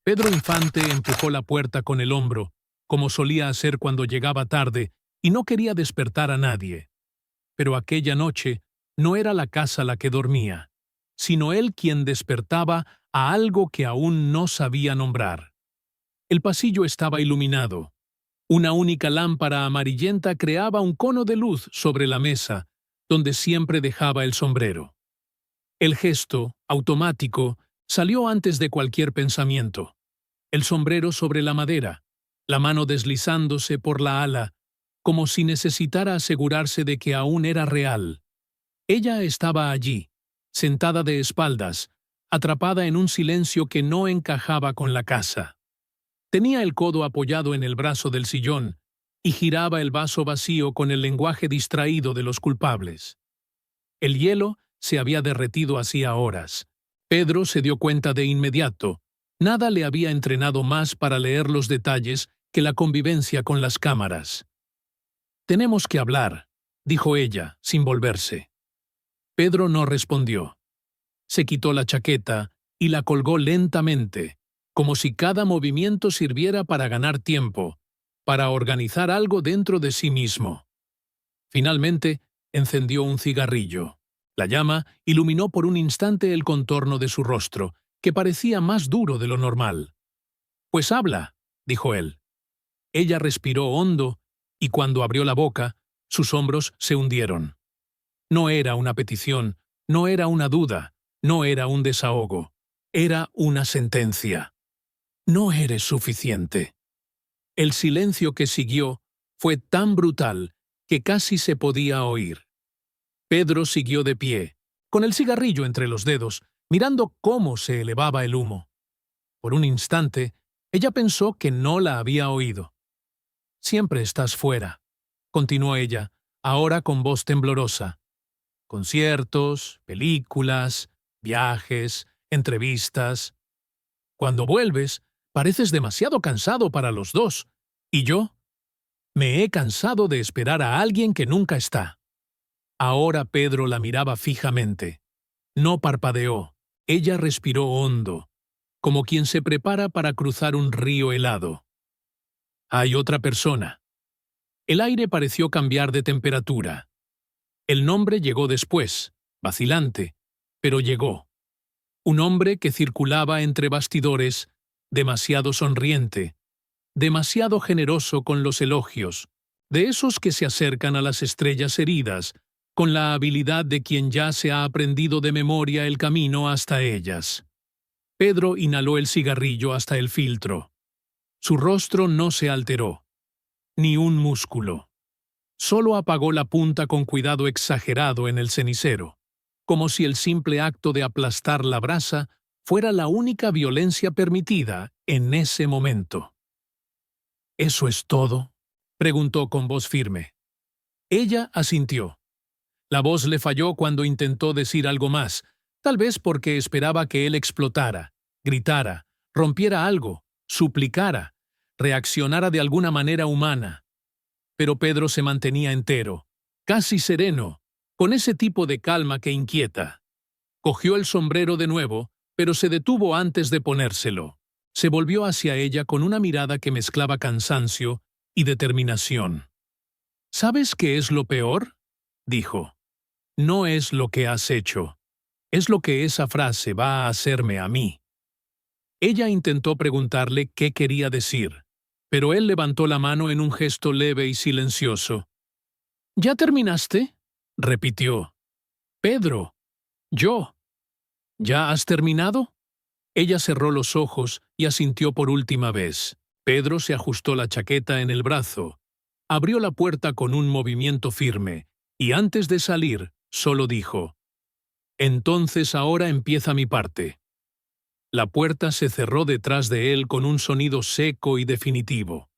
Pedro Infante empujó la puerta con el hombro, como solía hacer cuando llegaba tarde, y no quería despertar a nadie. Pero aquella noche no era la casa la que dormía, sino él quien despertaba a algo que aún no sabía nombrar. El pasillo estaba iluminado. Una única lámpara amarillenta creaba un cono de luz sobre la mesa, donde siempre dejaba el sombrero. El gesto, automático, salió antes de cualquier pensamiento. El sombrero sobre la madera, la mano deslizándose por la ala, como si necesitara asegurarse de que aún era real. Ella estaba allí, sentada de espaldas, atrapada en un silencio que no encajaba con la casa. Tenía el codo apoyado en el brazo del sillón y giraba el vaso vacío con el lenguaje distraído de los culpables. El hielo se había derretido hacía horas. Pedro se dio cuenta de inmediato. Nada le había entrenado más para leer los detalles que la convivencia con las cámaras. «Tenemos que hablar», dijo ella, sin volverse. Pedro no respondió. Se quitó la chaqueta y la colgó lentamente, como si cada movimiento sirviera para ganar tiempo, para organizar algo dentro de sí mismo. Finalmente, encendió un cigarrillo. La llama iluminó por un instante el contorno de su rostro, que parecía más duro de lo normal. «Pues habla», dijo él. Ella respiró hondo y cuando abrió la boca, sus hombros se hundieron. No era una petición, no era una duda, no era un desahogo. Era una sentencia. «No eres suficiente». El silencio que siguió fue tan brutal que casi se podía oír. Pedro siguió de pie, con el cigarrillo entre los dedos, mirando cómo se elevaba el humo. Por un instante, ella pensó que no la había oído. «Siempre estás fuera», continuó ella, ahora con voz temblorosa. «Conciertos, películas, viajes, entrevistas. Cuando vuelves, pareces demasiado cansado para los dos. ¿Y yo? Me he cansado de esperar a alguien que nunca está». Ahora Pedro la miraba fijamente. No parpadeó. Ella respiró hondo, como quien se prepara para cruzar un río helado. «Hay otra persona». El aire pareció cambiar de temperatura. El nombre llegó después, vacilante, pero llegó. Un hombre que circulaba entre bastidores, demasiado sonriente, demasiado generoso con los elogios, de esos que se acercan a las estrellas heridas, con la habilidad de quien ya se ha aprendido de memoria el camino hasta ellas. Pedro inhaló el cigarrillo hasta el filtro. Su rostro no se alteró, ni un músculo. Solo apagó la punta con cuidado exagerado en el cenicero, como si el simple acto de aplastar la brasa fuera la única violencia permitida en ese momento. «¿Eso es todo?», preguntó con voz firme. Ella asintió. La voz le falló cuando intentó decir algo más, tal vez porque esperaba que él explotara, gritara, rompiera algo, suplicara, reaccionara de alguna manera humana. Pero Pedro se mantenía entero, casi sereno, con ese tipo de calma que inquieta. Cogió el sombrero de nuevo, pero se detuvo antes de ponérselo. Se volvió hacia ella con una mirada que mezclaba cansancio y determinación. «¿Sabes qué es lo peor?», dijo. «No es lo que has hecho. Es lo que esa frase va a hacerme a mí». Ella intentó preguntarle qué quería decir, pero él levantó la mano en un gesto leve y silencioso. «¿Ya terminaste?», repitió. «Pedro. Yo». «¿Ya has terminado?». Ella cerró los ojos y asintió por última vez. Pedro se ajustó la chaqueta en el brazo, abrió la puerta con un movimiento firme, y antes de salir, solo dijo: «Entonces ahora empieza mi parte». La puerta se cerró detrás de él con un sonido seco y definitivo.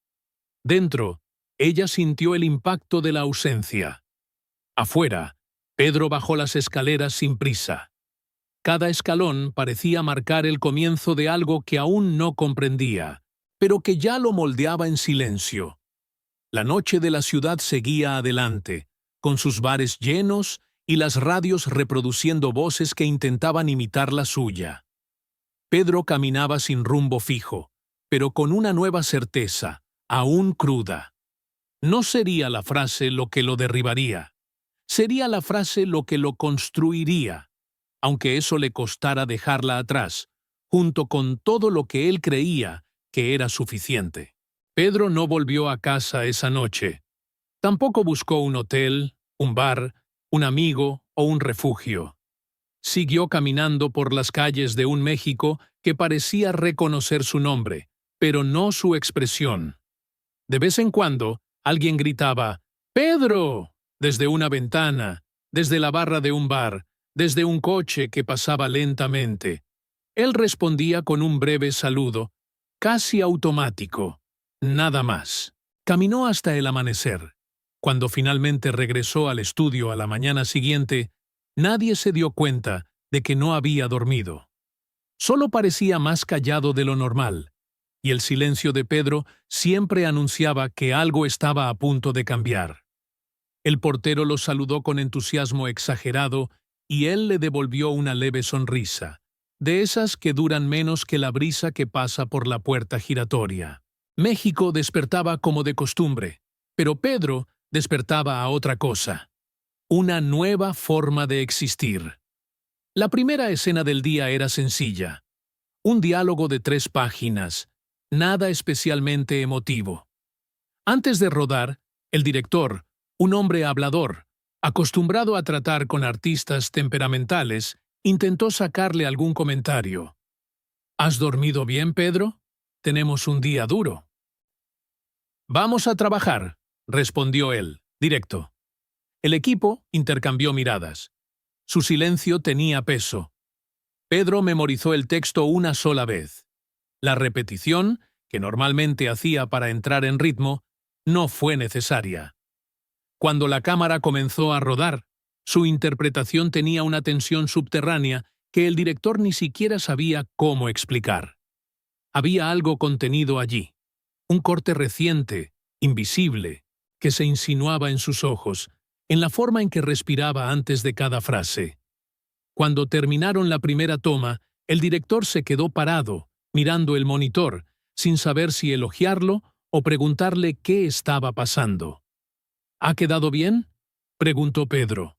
Dentro, ella sintió el impacto de la ausencia. Afuera, Pedro bajó las escaleras sin prisa. Cada escalón parecía marcar el comienzo de algo que aún no comprendía, pero que ya lo moldeaba en silencio. La noche de la ciudad seguía adelante, con sus bares llenos y las radios reproduciendo voces que intentaban imitar la suya. Pedro caminaba sin rumbo fijo, pero con una nueva certeza, aún cruda. No sería la frase lo que lo derribaría, sería la frase lo que lo construiría, aunque eso le costara dejarla atrás, junto con todo lo que él creía que era suficiente. Pedro no volvió a casa esa noche. Tampoco buscó un hotel, un bar, un amigo o un refugio. Siguió caminando por las calles de un México que parecía reconocer su nombre, pero no su expresión. De vez en cuando, alguien gritaba «¡Pedro!» desde una ventana, desde la barra de un bar, desde un coche que pasaba lentamente. Él respondía con un breve saludo, casi automático. Nada más. Caminó hasta el amanecer. Cuando finalmente regresó al estudio a la mañana siguiente, nadie se dio cuenta de que no había dormido. Solo parecía más callado de lo normal, y el silencio de Pedro siempre anunciaba que algo estaba a punto de cambiar. El portero lo saludó con entusiasmo exagerado y él le devolvió una leve sonrisa, de esas que duran menos que la brisa que pasa por la puerta giratoria. México despertaba como de costumbre, pero Pedro despertaba a otra cosa, una nueva forma de existir. La primera escena del día era sencilla, un diálogo de 3 páginas, nada especialmente emotivo. Antes de rodar, el director, un hombre hablador, acostumbrado a tratar con artistas temperamentales, intentó sacarle algún comentario. ¿Has dormido bien, Pedro? Tenemos un día duro. Vamos a trabajar, respondió él, directo. El equipo intercambió miradas. Su silencio tenía peso. Pedro memorizó el texto una sola vez. La repetición, que normalmente hacía para entrar en ritmo, no fue necesaria. Cuando la cámara comenzó a rodar, su interpretación tenía una tensión subterránea que el director ni siquiera sabía cómo explicar. Había algo contenido allí, un corte reciente, invisible, que se insinuaba en sus ojos, en la forma en que respiraba antes de cada frase. Cuando terminaron la primera toma, el director se quedó parado, mirando el monitor, sin saber si elogiarlo o preguntarle qué estaba pasando. ¿Ha quedado bien?, preguntó Pedro.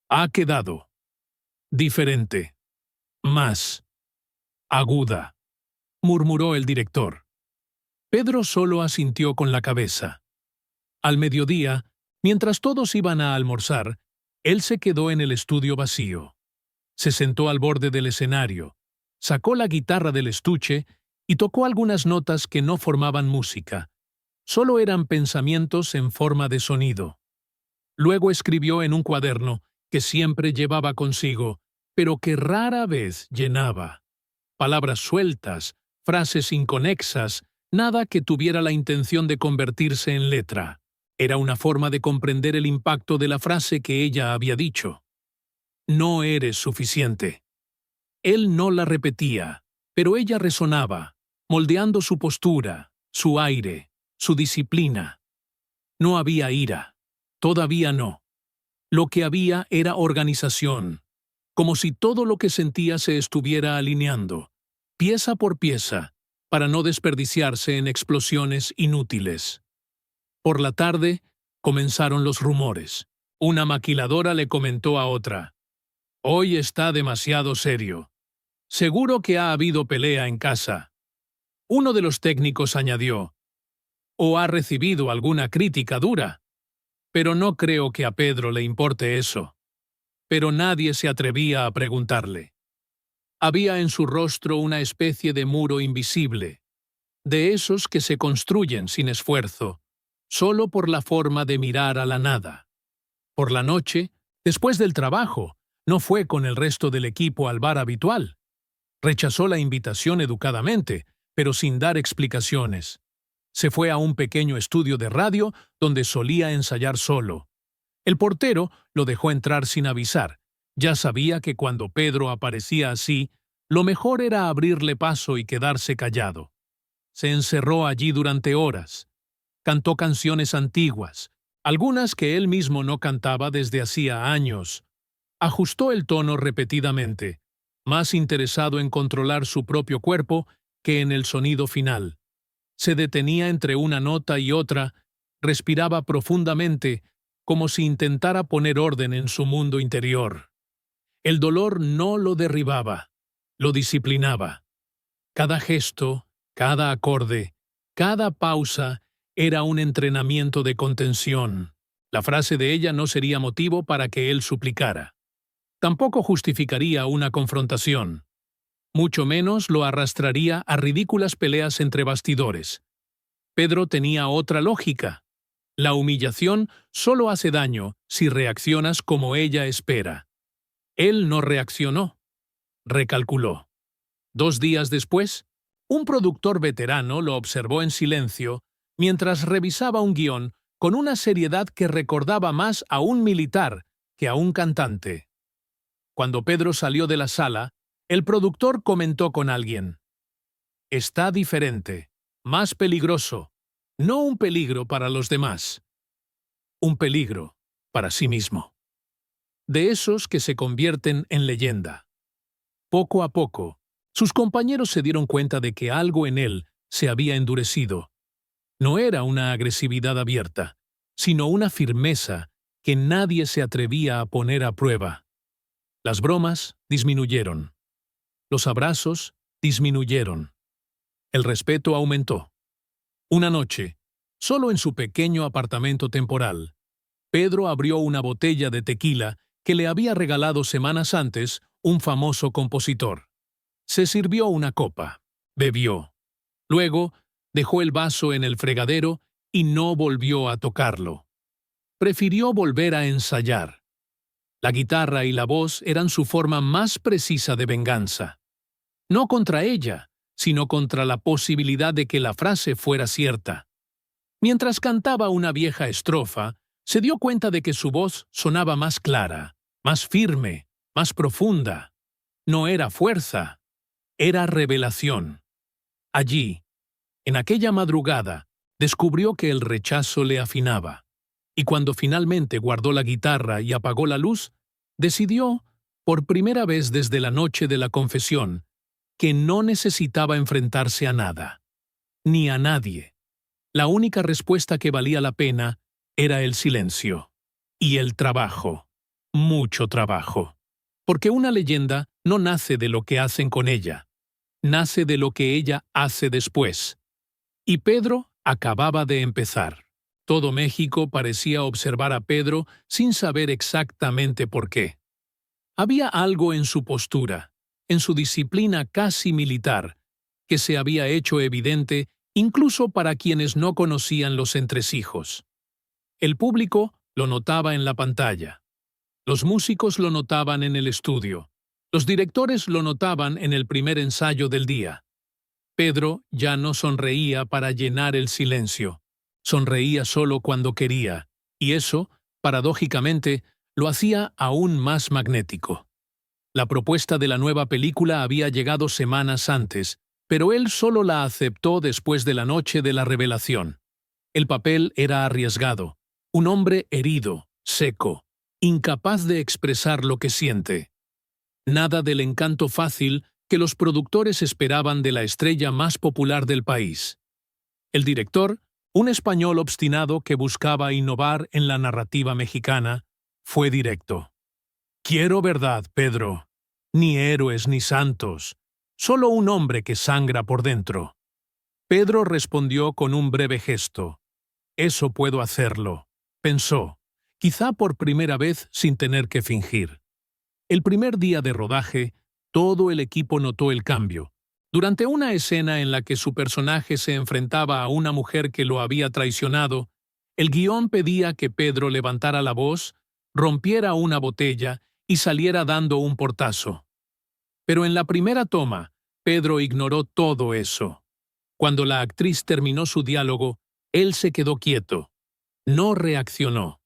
Ha quedado. Diferente. Más. Aguda, murmuró el director. Pedro solo asintió con la cabeza. Al mediodía, mientras todos iban a almorzar, él se quedó en el estudio vacío. Se sentó al borde del escenario, sacó la guitarra del estuche y tocó algunas notas que no formaban música. Solo eran pensamientos en forma de sonido. Luego escribió en un cuaderno que siempre llevaba consigo, pero que rara vez llenaba. Palabras sueltas, frases inconexas, nada que tuviera la intención de convertirse en letra. Era una forma de comprender el impacto de la frase que ella había dicho. No eres suficiente. Él no la repetía, pero ella resonaba, moldeando su postura, su aire, su disciplina. No había ira. Todavía no. Lo que había era organización, como si todo lo que sentía se estuviera alineando, pieza por pieza, para no desperdiciarse en explosiones inútiles. Por la tarde, comenzaron los rumores. Una maquiladora le comentó a otra: «Hoy está demasiado serio. Seguro que ha habido pelea en casa». Uno de los técnicos añadió: «O ha recibido alguna crítica dura». Pero no creo que a Pedro le importe eso. Pero nadie se atrevía a preguntarle. Había en su rostro una especie de muro invisible, de esos que se construyen sin esfuerzo, solo por la forma de mirar a la nada. Por la noche, después del trabajo, no fue con el resto del equipo al bar habitual. Rechazó la invitación educadamente, pero sin dar explicaciones. Se fue a un pequeño estudio de radio donde solía ensayar solo. El portero lo dejó entrar sin avisar. Ya sabía que cuando Pedro aparecía así, lo mejor era abrirle paso y quedarse callado. Se encerró allí durante horas. Cantó canciones antiguas, algunas que él mismo no cantaba desde hacía años. Ajustó el tono repetidamente. más interesado en controlar su propio cuerpo que en el sonido final. Se detenía entre una nota y otra, respiraba profundamente, como si intentara poner orden en su mundo interior. El dolor no lo derribaba, lo disciplinaba. Cada gesto, cada acorde, cada pausa era un entrenamiento de contención. La frase de ella no sería motivo para que él suplicara. Tampoco justificaría una confrontación. Mucho menos lo arrastraría a ridículas peleas entre bastidores. Pedro tenía otra lógica. La humillación solo hace daño si reaccionas como ella espera. Él no reaccionó. Recalculó. 2 días después, un productor veterano lo observó en silencio mientras revisaba un guión con una seriedad que recordaba más a un militar que a un cantante. Cuando Pedro salió de la sala, el productor comentó con alguien: «Está diferente, más peligroso, no un peligro para los demás, un peligro para sí mismo». De esos que se convierten en leyenda. Poco a poco, sus compañeros se dieron cuenta de que algo en él se había endurecido. No era una agresividad abierta, sino una firmeza que nadie se atrevía a poner a prueba. Las bromas disminuyeron. Los abrazos disminuyeron. El respeto aumentó. Una noche, solo en su pequeño apartamento temporal, Pedro abrió una botella de tequila que le había regalado semanas antes un famoso compositor. Se sirvió una copa, bebió. Luego, dejó el vaso en el fregadero y no volvió a tocarlo. Prefirió volver a ensayar. La guitarra y la voz eran su forma más precisa de venganza. No contra ella, sino contra la posibilidad de que la frase fuera cierta. Mientras cantaba una vieja estrofa, se dio cuenta de que su voz sonaba más clara, más firme, más profunda. No era fuerza, era revelación. Allí, en aquella madrugada, descubrió que el rechazo le afinaba. Y cuando finalmente guardó la guitarra y apagó la luz, decidió, por primera vez desde la noche de la confesión, que no necesitaba enfrentarse a nada, ni a nadie. La única respuesta que valía la pena era el silencio. Y el trabajo. Mucho trabajo. Porque una leyenda no nace de lo que hacen con ella. Nace de lo que ella hace después. Y Pedro acababa de empezar. Todo México parecía observar a Pedro sin saber exactamente por qué. Había algo en su postura, en su disciplina casi militar, que se había hecho evidente incluso para quienes no conocían los entresijos. El público lo notaba en la pantalla. Los músicos lo notaban en el estudio. Los directores lo notaban en el primer ensayo del día. Pedro ya no sonreía para llenar el silencio. Sonreía solo cuando quería, y eso, paradójicamente, lo hacía aún más magnético. La propuesta de la nueva película había llegado semanas antes, pero él solo la aceptó después de la noche de la revelación. El papel era arriesgado. Un hombre herido, seco, incapaz de expresar lo que siente. Nada del encanto fácil que los productores esperaban de la estrella más popular del país. El director, un español obstinado que buscaba innovar en la narrativa mexicana, fue directo. «Quiero verdad, Pedro. Ni héroes ni santos. Solo un hombre que sangra por dentro». Pedro respondió con un breve gesto. «Eso puedo hacerlo», pensó, quizá por primera vez sin tener que fingir. El primer día de rodaje, todo el equipo notó el cambio. Durante una escena en la que su personaje se enfrentaba a una mujer que lo había traicionado, el guión pedía que Pedro levantara la voz, rompiera una botella y saliera dando un portazo. Pero en la primera toma, Pedro ignoró todo eso. Cuando la actriz terminó su diálogo, él se quedó quieto. No reaccionó.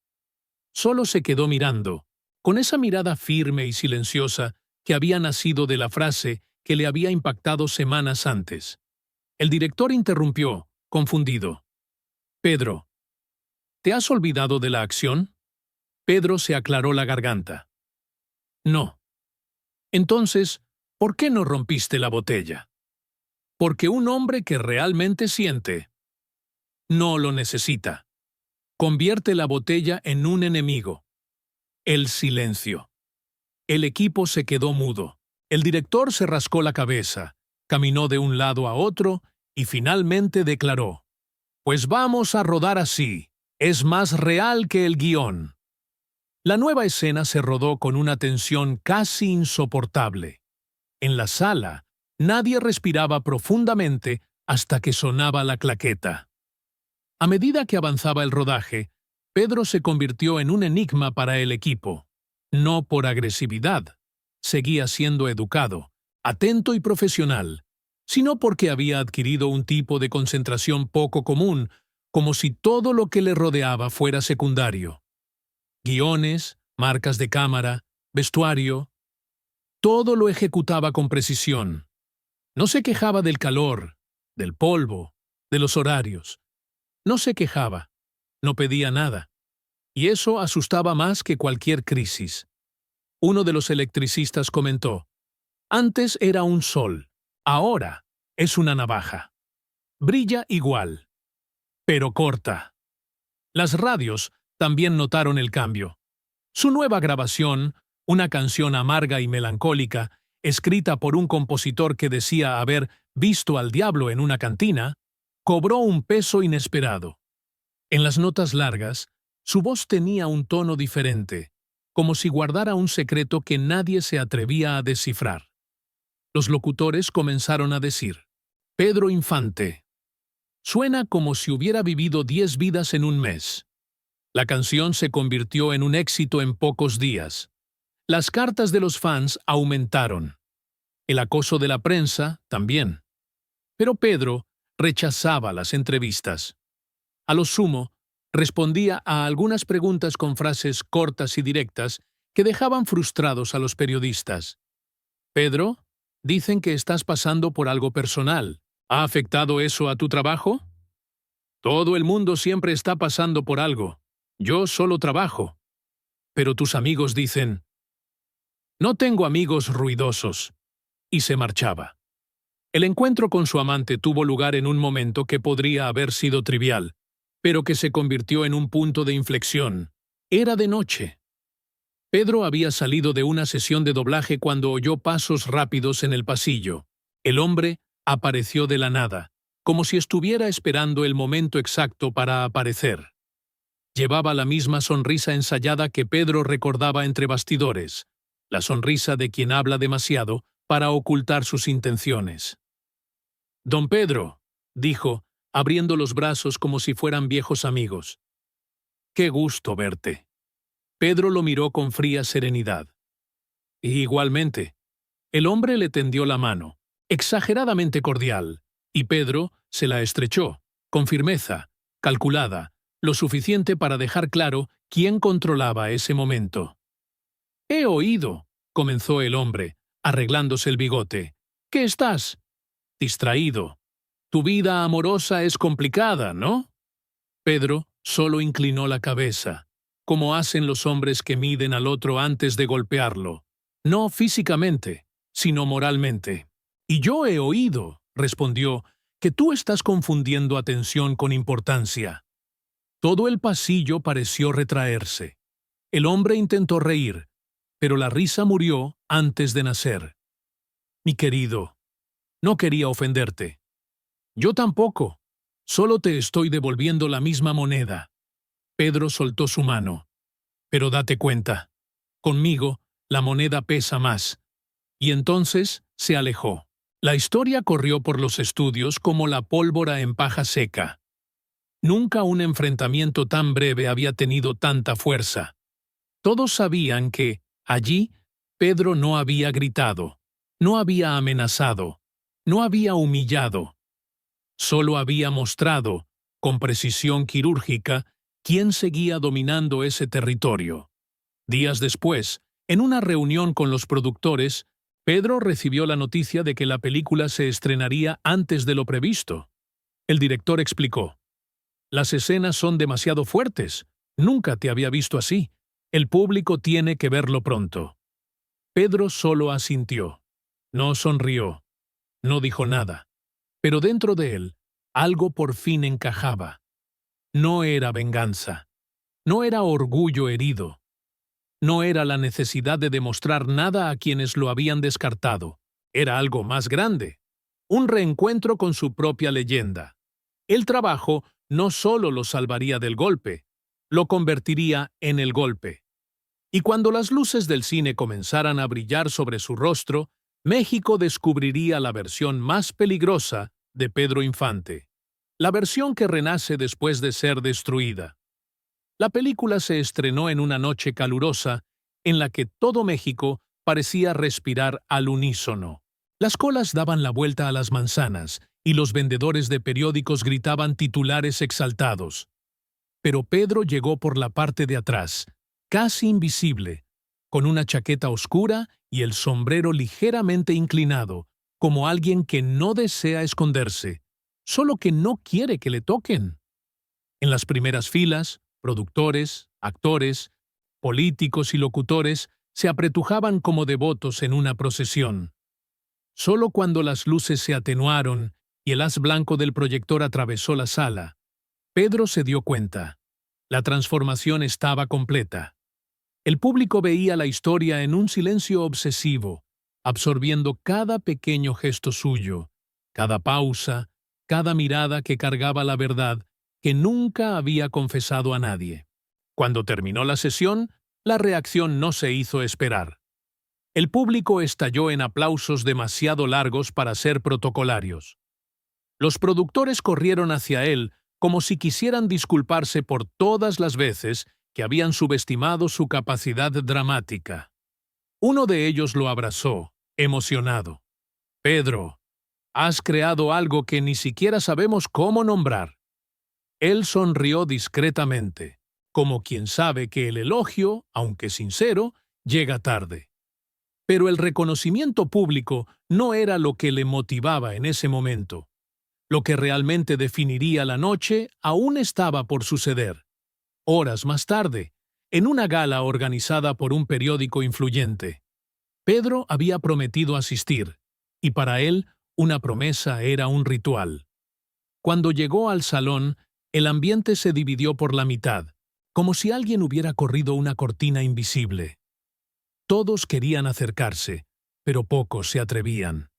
Solo se quedó mirando, con esa mirada firme y silenciosa que había nacido de la frase que le había impactado semanas antes. El director interrumpió, confundido. «Pedro, ¿te has olvidado de la acción?» Pedro se aclaró la garganta. «No». «Entonces, ¿Por qué no rompiste la botella? Porque un hombre que realmente siente no lo necesita. Convierte la botella en un enemigo. El silencio. El equipo se quedó mudo. El director se rascó la cabeza, caminó de un lado a otro y finalmente declaró: «Pues vamos a rodar así. Es más real que el guión». La nueva escena se rodó con una tensión casi insoportable. En la sala, nadie respiraba profundamente hasta que sonaba la claqueta. A medida que avanzaba el rodaje, Pedro se convirtió en un enigma para el equipo. No por agresividad. Seguía siendo educado, atento y profesional, sino porque había adquirido un tipo de concentración poco común, como si todo lo que le rodeaba fuera secundario. Guiones, marcas de cámara, vestuario, todo lo ejecutaba con precisión. No se quejaba del calor, del polvo, de los horarios. No se quejaba, no pedía nada. Y eso asustaba más que cualquier crisis. Uno de los electricistas comentó: «Antes era un sol, ahora es una navaja. Brilla igual, pero corta». Las radios también notaron el cambio. Su nueva grabación, una canción amarga y melancólica, escrita por un compositor que decía haber visto al diablo en una cantina, cobró un peso inesperado. En las notas largas, su voz tenía un tono diferente, como si guardara un secreto que nadie se atrevía a descifrar. Los locutores comenzaron a decir: «Pedro Infante». Suena como si hubiera vivido 10 vidas en un mes. La canción se convirtió en un éxito en pocos días. Las cartas de los fans aumentaron. El acoso de la prensa también. Pero Pedro rechazaba las entrevistas. A lo sumo, respondía a algunas preguntas con frases cortas y directas que dejaban frustrados a los periodistas. «Pedro, dicen que estás pasando por algo personal. ¿Ha afectado eso a tu trabajo?» «Todo el mundo siempre está pasando por algo. Yo solo trabajo». «Pero tus amigos dicen». «No tengo amigos ruidosos». Y se marchaba. El encuentro con su amante tuvo lugar en un momento que podría haber sido trivial, pero que se convirtió en un punto de inflexión. Era de noche. Pedro había salido de una sesión de doblaje cuando oyó pasos rápidos en el pasillo. El hombre apareció de la nada, como si estuviera esperando el momento exacto para aparecer. Llevaba la misma sonrisa ensayada que Pedro recordaba entre bastidores, la sonrisa de quien habla demasiado para ocultar sus intenciones. «Don Pedro», dijo, abriendo los brazos como si fueran viejos amigos. «Qué gusto verte». Pedro lo miró con fría serenidad. Igualmente. El hombre le tendió la mano, exageradamente cordial, y Pedro se la estrechó, con firmeza, calculada, lo suficiente para dejar claro quién controlaba ese momento. «He oído», comenzó el hombre, arreglándose el bigote, «que estás distraído. Tu vida amorosa es complicada, ¿no?» Pedro solo inclinó la cabeza, como hacen los hombres que miden al otro antes de golpearlo, no físicamente, sino moralmente. «Y yo he oído», respondió, «que tú estás confundiendo atención con importancia». Todo el pasillo pareció retraerse. El hombre intentó reír, pero la risa murió antes de nacer. «Mi querido, no quería ofenderte». «Yo tampoco. Solo te estoy devolviendo la misma moneda». Pedro soltó su mano. «Pero date cuenta. Conmigo, la moneda pesa más». Y entonces se alejó. La historia corrió por los estudios como la pólvora en paja seca. Nunca un enfrentamiento tan breve había tenido tanta fuerza. Todos sabían que, allí, Pedro no había gritado, no había amenazado, no había humillado. Solo había mostrado, con precisión quirúrgica, quién seguía dominando ese territorio. Días después, en una reunión con los productores, Pedro recibió la noticia de que la película se estrenaría antes de lo previsto. El director explicó: «Las escenas son demasiado fuertes. Nunca te había visto así. El público tiene que verlo pronto». Pedro solo asintió. No sonrió, no dijo nada, pero dentro de él algo por fin encajaba. No era venganza, no era orgullo herido, no era la necesidad de demostrar nada a quienes lo habían descartado, era algo más grande, un reencuentro con su propia leyenda. El trabajo no solo lo salvaría del golpe, lo convertiría en el golpe. Y cuando las luces del cine comenzaran a brillar sobre su rostro, México descubriría la versión más peligrosa de Pedro Infante, la versión que renace después de ser destruida. La película se estrenó en una noche calurosa en la que todo México parecía respirar al unísono. Las colas daban la vuelta a las manzanas y los vendedores de periódicos gritaban titulares exaltados. Pero Pedro llegó por la parte de atrás, casi invisible, con una chaqueta oscura y el sombrero ligeramente inclinado, como alguien que no desea esconderse, solo que no quiere que le toquen. En las primeras filas, productores, actores, políticos y locutores se apretujaban como devotos en una procesión. Solo cuando las luces se atenuaron y el haz blanco del proyector atravesó la sala, Pedro se dio cuenta. La transformación estaba completa. El público veía la historia en un silencio obsesivo, absorbiendo cada pequeño gesto suyo, cada pausa, cada mirada que cargaba la verdad que nunca había confesado a nadie. Cuando terminó la sesión, la reacción no se hizo esperar. El público estalló en aplausos demasiado largos para ser protocolarios. Los productores corrieron hacia él como si quisieran disculparse por todas las veces que habían subestimado su capacidad dramática. Uno de ellos lo abrazó, emocionado. «Pedro, has creado algo que ni siquiera sabemos cómo nombrar». Él sonrió discretamente, como quien sabe que el elogio, aunque sincero, llega tarde. Pero el reconocimiento público no era lo que le motivaba en ese momento. Lo que realmente definiría la noche aún estaba por suceder. Horas más tarde, en una gala organizada por un periódico influyente. Pedro había prometido asistir, y para él una promesa era un ritual. Cuando llegó al salón, el ambiente se dividió por la mitad, como si alguien hubiera corrido una cortina invisible. Todos querían acercarse, pero pocos se atrevían.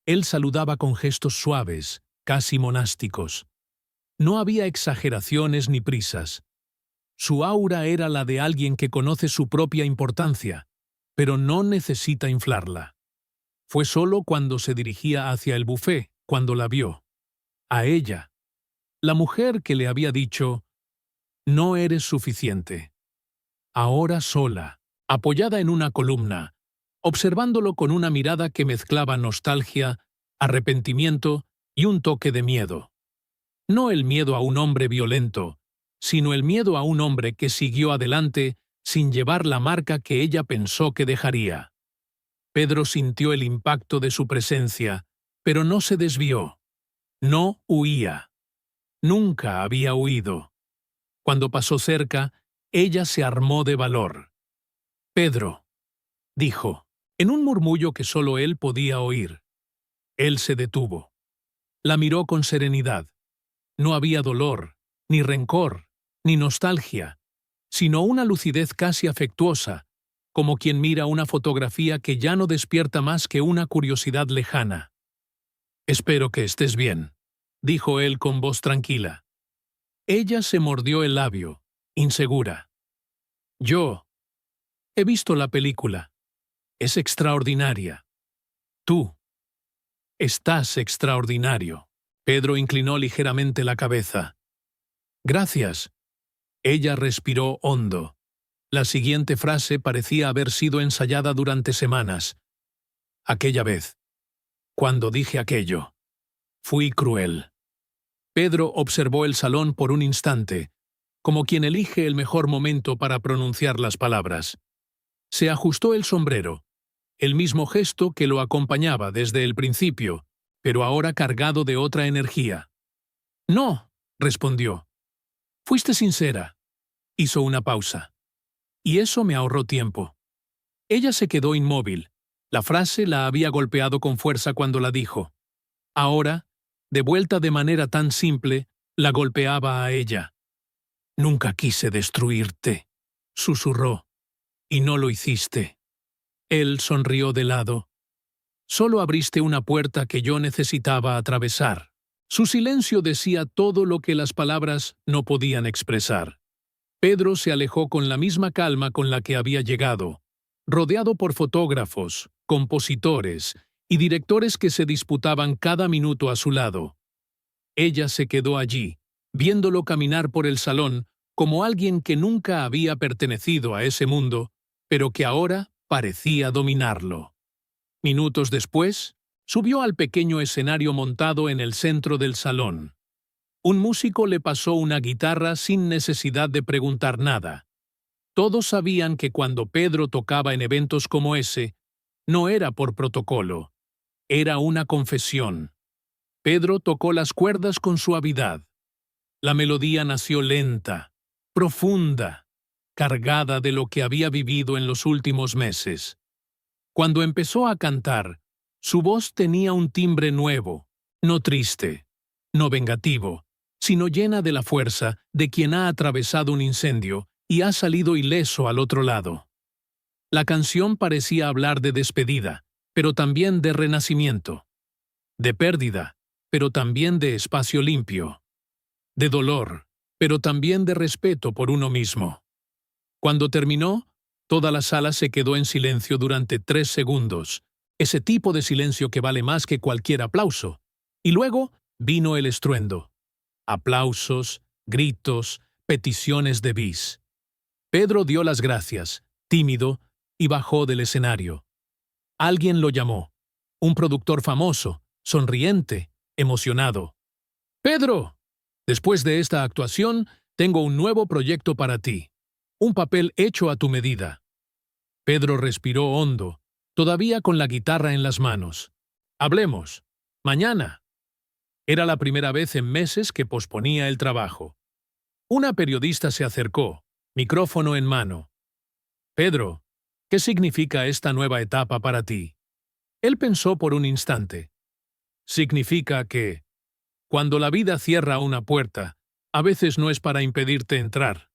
Él saludaba con gestos suaves, casi monásticos. No había exageraciones ni prisas. Su aura era la de alguien que conoce su propia importancia, pero no necesita inflarla. Fue solo cuando se dirigía hacia el buffet, cuando la vio. A ella, la mujer que le había dicho, «No eres suficiente». Ahora sola, apoyada en una columna, observándolo con una mirada que mezclaba nostalgia, arrepentimiento y un toque de miedo. No el miedo a un hombre violento, sino el miedo a un hombre que siguió adelante sin llevar la marca que ella pensó que dejaría. Pedro sintió el impacto de su presencia, pero no se desvió. No huía. Nunca había huido. Cuando pasó cerca, ella se armó de valor. «Pedro», dijo, en un murmullo que solo él podía oír. Él se detuvo. La miró con serenidad. No había dolor, ni rencor, ni nostalgia, sino una lucidez casi afectuosa, como quien mira una fotografía que ya no despierta más que una curiosidad lejana. «Espero que estés bien», dijo él con voz tranquila. Ella se mordió el labio, insegura. «Yo he visto la película. Es extraordinaria. Tú estás extraordinario». Pedro inclinó ligeramente la cabeza. «Gracias». Ella respiró hondo. La siguiente frase parecía haber sido ensayada durante semanas. «Aquella vez, cuando dije aquello, fui cruel». Pedro observó el salón por un instante, como quien elige el mejor momento para pronunciar las palabras. Se ajustó el sombrero, el mismo gesto que lo acompañaba desde el principio, pero ahora cargado de otra energía. «No», respondió. «Fuiste sincera». Hizo una pausa. «Y eso me ahorró tiempo». Ella se quedó inmóvil, La frase la había golpeado con fuerza cuando la dijo. Ahora, de vuelta de manera tan simple, la golpeaba a ella. «Nunca quise destruirte», susurró, «y no lo hiciste». Él sonrió de lado. «Solo abriste una puerta que yo necesitaba atravesar». Su silencio decía todo lo que las palabras no podían expresar. Pedro se alejó con la misma calma con la que había llegado, rodeado por fotógrafos, compositores y directores que se disputaban cada minuto a su lado. Ella se quedó allí, viéndolo caminar por el salón como alguien que nunca había pertenecido a ese mundo, pero que ahora parecía dominarlo. Minutos después, subió al pequeño escenario montado en el centro del salón. Un músico le pasó una guitarra sin necesidad de preguntar nada. Todos sabían que cuando Pedro tocaba en eventos como ese, no era por protocolo, era una confesión. Pedro tocó las cuerdas con suavidad. La melodía nació lenta, profunda, cargada de lo que había vivido en los últimos meses. Cuando empezó a cantar, su voz tenía un timbre nuevo, no triste, no vengativo, sino llena de la fuerza de quien ha atravesado un incendio y ha salido ileso al otro lado. La canción parecía hablar de despedida, pero también de renacimiento, de pérdida, pero también de espacio limpio, de dolor, pero también de respeto por uno mismo. Cuando terminó, toda la sala se quedó en silencio durante 3 segundos, ese tipo de silencio que vale más que cualquier aplauso. Y luego vino el estruendo. Aplausos, gritos, peticiones de bis. Pedro dio las gracias, tímido, y bajó del escenario. Alguien lo llamó. Un productor famoso, sonriente, emocionado. «Pedro, después de esta actuación, tengo un nuevo proyecto para ti. Un papel hecho a tu medida». Pedro respiró hondo, todavía con la guitarra en las manos. «Hablemos. Mañana». Era la primera vez en meses que posponía el trabajo. Una periodista se acercó, micrófono en mano. «Pedro, ¿qué significa esta nueva etapa para ti?» Él pensó por un instante. «Significa que, cuando la vida cierra una puerta, a veces no es para impedirte entrar».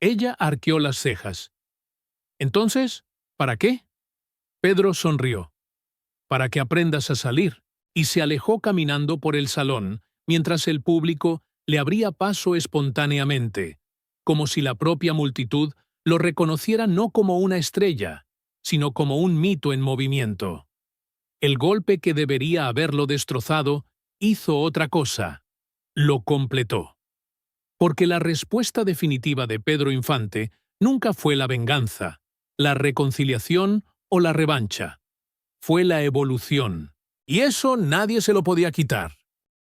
Ella arqueó las cejas. «Entonces, ¿para qué?» Pedro sonrió. «Para que aprendas a salir», y se alejó caminando por el salón, mientras el público le abría paso espontáneamente, como si la propia multitud lo reconociera no como una estrella, sino como un mito en movimiento. El golpe que debería haberlo destrozado hizo otra cosa, lo completó. Porque la respuesta definitiva de Pedro Infante nunca fue la venganza, la reconciliación o la revancha. Fue la evolución. Y eso nadie se lo podía quitar.